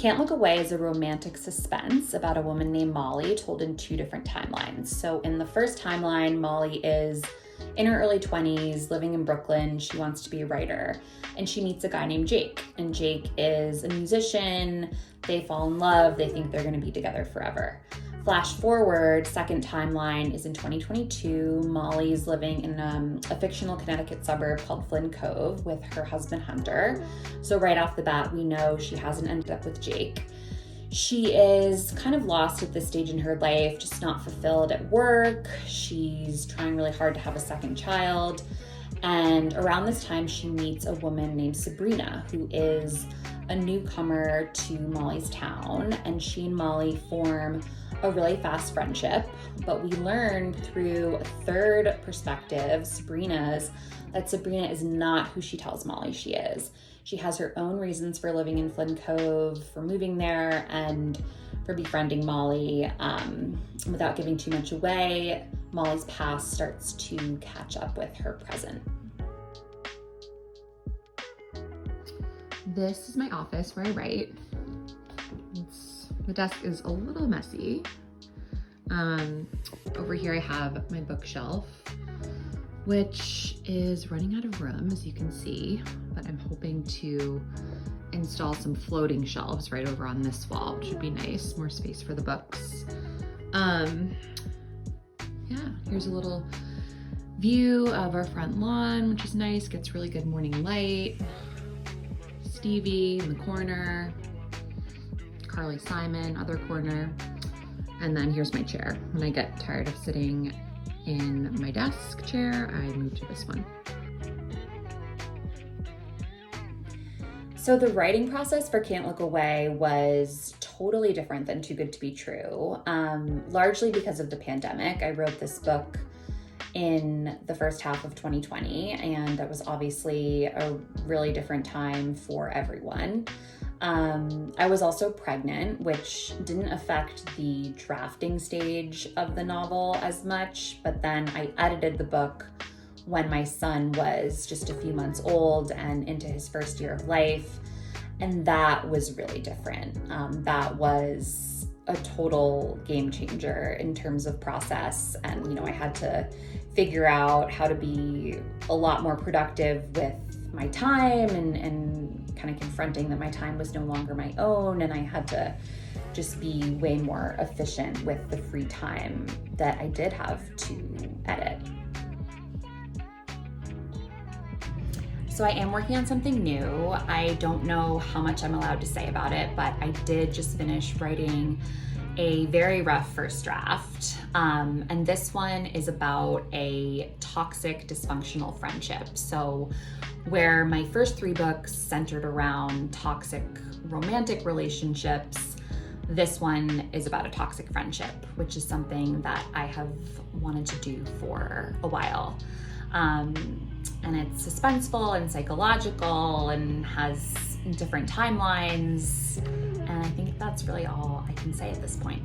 Can't Look Away is a romantic suspense about a woman named Molly told in 2 different timelines. So in the first timeline, Molly is in her early 20s, living in Brooklyn. She wants to be a writer, and she meets a guy named Jake. And Jake is a musician. They fall in love. They think they're going to be together forever. Flash forward, second timeline is in 2022. Molly's living in a fictional Connecticut suburb called Flynn Cove with her husband Hunter. So right off the bat, we know she hasn't ended up with Jake. She is kind of lost at this stage in her life, just not fulfilled at work. She's trying really hard to have a second child. And around this time, she meets a woman named Sabrina, who is a newcomer to Molly's town. And she and Molly form a really fast friendship. But we learn through a third perspective, Sabrina's, that Sabrina is not who she tells Molly she is. She has her own reasons for living in Flynn Cove, for moving there, and for befriending Molly. Without giving too much away, Molly's past starts to catch up with her present. This is my office where I write. The desk is a little messy. Over here I have my bookshelf, which is running out of room, as you can see, but I'm hoping to install some floating shelves right over on this wall, which would be nice, more space for the books. Yeah, here's a little view of our front lawn, which is nice, gets really good morning light. Stevie in the corner, Carly Simon, other corner. And then here's my chair. When I get tired of sitting in my desk chair, I move to this one. So the writing process for Can't Look Away was totally different than Too Good to Be True, largely because of the pandemic. I wrote this book in the first half of 2020, and that was obviously a really different time for everyone. I was also pregnant, which didn't affect the drafting stage of the novel as much, but then I edited the book when my son was just a few months old and into his first year of life, and that was really different. That was a total game changer in terms of process, and I had to figure out how to be a lot more productive with my time and kind of confronting that my time was no longer my own, and I had to just be way more efficient with the free time that I did have to edit. So I am working on something new. I don't know how much I'm allowed to say about it, but I did just finish writing a very rough first draft. And this one is about a toxic, dysfunctional friendship. So where my first 3 books centered around toxic romantic relationships, this one is about a toxic friendship, which is something that I have wanted to do for a while. And it's suspenseful and psychological and has different timelines. And I think that's really all I can say at this point.